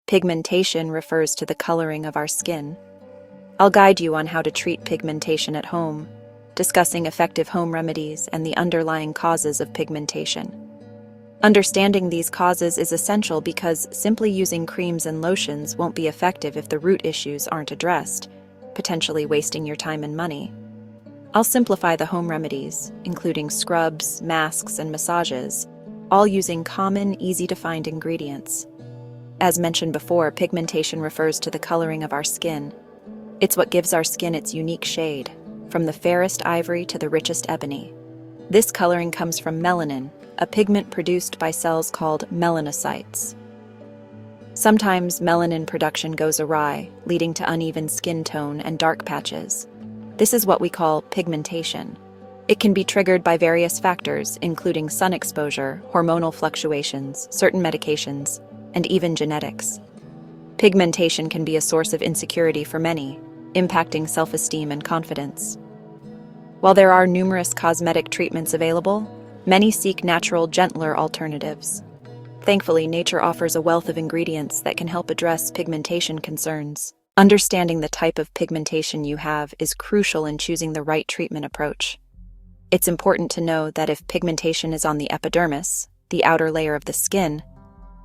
Pigmentation refers to the coloring of our skin. I'll guide you on how to treat pigmentation at home, discussing effective home remedies and the underlying causes of pigmentation. Understanding these causes is essential because simply using creams and lotions won't be effective if the root issues aren't addressed, potentially wasting your time and money. I'll simplify the home remedies, including scrubs, masks, and massages, all using common, easy-to-find ingredients. As mentioned before, pigmentation refers to the coloring of our skin. It's what gives our skin its unique shade, from the fairest ivory to the richest ebony. This coloring comes from melanin, a pigment produced by cells called melanocytes. Sometimes melanin production goes awry, leading to uneven skin tone and dark patches. This is what we call pigmentation. It can be triggered by various factors, including sun exposure, hormonal fluctuations, certain medications, and even genetics. Pigmentation can be a source of insecurity for many, impacting self-esteem and confidence. While there are numerous cosmetic treatments available, many seek natural, gentler alternatives. Thankfully, nature offers a wealth of ingredients that can help address pigmentation concerns. Understanding the type of pigmentation you have is crucial in choosing the right treatment approach. It's important to know that if pigmentation is on the epidermis, the outer layer of the skin,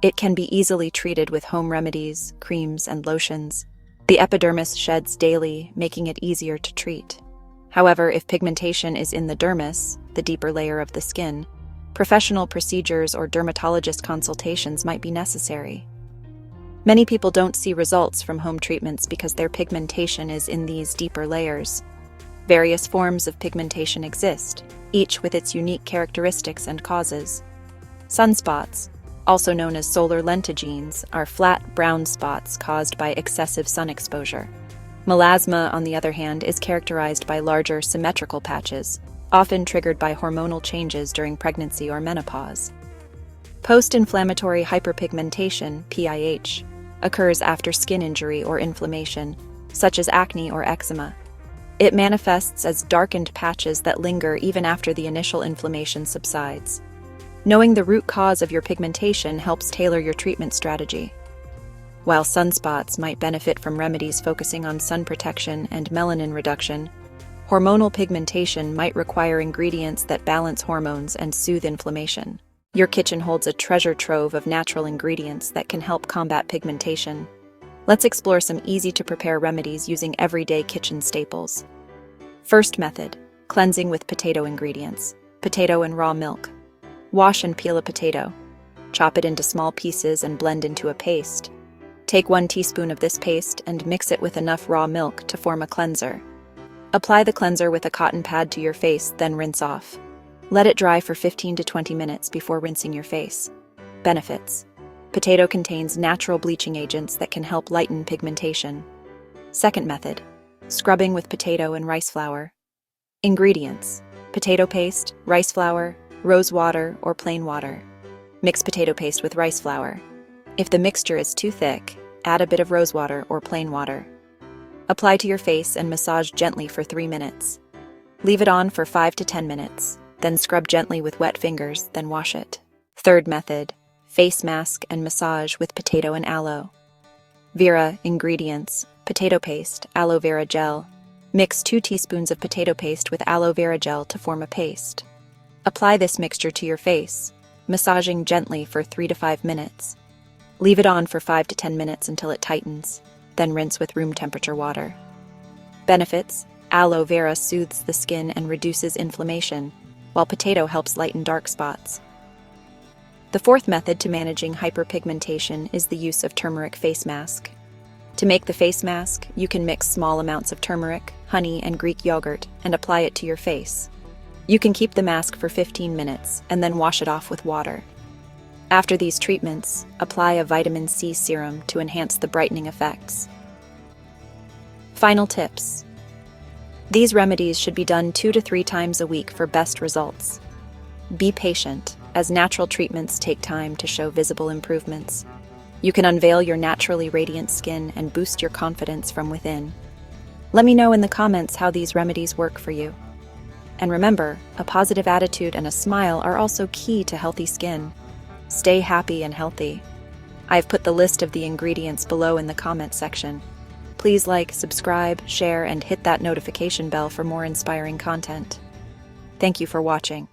it can be easily treated with home remedies, creams, and lotions. The epidermis sheds daily, making it easier to treat. However, if pigmentation is in the dermis, the deeper layer of the skin, professional procedures or dermatologist consultations might be necessary. Many people don't see results from home treatments because their pigmentation is in these deeper layers. Various forms of pigmentation exist, each with its unique characteristics and causes. Sunspots, also known as solar lentigines, are flat brown spots caused by excessive sun exposure. Melasma, on the other hand, is characterized by larger symmetrical patches, often triggered by hormonal changes during pregnancy or menopause. Post-inflammatory hyperpigmentation, PIH, occurs after skin injury or inflammation, such as acne or eczema. It manifests as darkened patches that linger even after the initial inflammation subsides. Knowing the root cause of your pigmentation helps tailor your treatment strategy. While sunspots might benefit from remedies focusing on sun protection and melanin reduction, hormonal pigmentation might require ingredients that balance hormones and soothe inflammation. Your kitchen holds a treasure trove of natural ingredients that can help combat pigmentation. Let's explore some easy-to-prepare remedies using everyday kitchen staples. First method, cleansing with potato ingredients. Potato and raw milk. Wash and peel a potato. Chop it into small pieces and blend into a paste. Take 1 teaspoon of this paste and mix it with enough raw milk to form a cleanser. Apply the cleanser with a cotton pad to your face, then rinse off. Let it dry for 15 to 20 minutes before rinsing your face. Benefits. Potato contains natural bleaching agents that can help lighten pigmentation. Second method, scrubbing with potato and rice flour. Ingredients: potato paste, rice flour, rose water, or plain water. Mix potato paste with rice flour. If the mixture is too thick, add a bit of rose water or plain water. Apply to your face and massage gently for 3 minutes. Leave it on for 5 to 10 minutes, then scrub gently with wet fingers, then wash it. Third method, face mask and massage with potato and aloe. Vera ingredients: potato paste, aloe vera gel. Mix 2 teaspoons of potato paste with aloe vera gel to form a paste. Apply this mixture to your face, massaging gently for 3 to 5 minutes. Leave it on for 5 to 10 minutes until it tightens, then rinse with room temperature water. Benefits: aloe vera soothes the skin and reduces inflammation, while potato helps lighten dark spots. The fourth method to managing hyperpigmentation is the use of turmeric face mask. To make the face mask, you can mix small amounts of turmeric, honey, and Greek yogurt and apply it to your face. You can keep the mask for 15 minutes and then wash it off with water. After these treatments, apply a vitamin C serum to enhance the brightening effects. Final tips. These remedies should be done 2 to 3 times a week for best results. Be patient, as natural treatments take time to show visible improvements. You can unveil your naturally radiant skin and boost your confidence from within. Let me know in the comments how these remedies work for you. And remember, a positive attitude and a smile are also key to healthy skin. Stay happy and healthy. I've put the list of the ingredients below in the comment section. Please like, subscribe, share, and hit that notification bell for more inspiring content. Thank you for watching.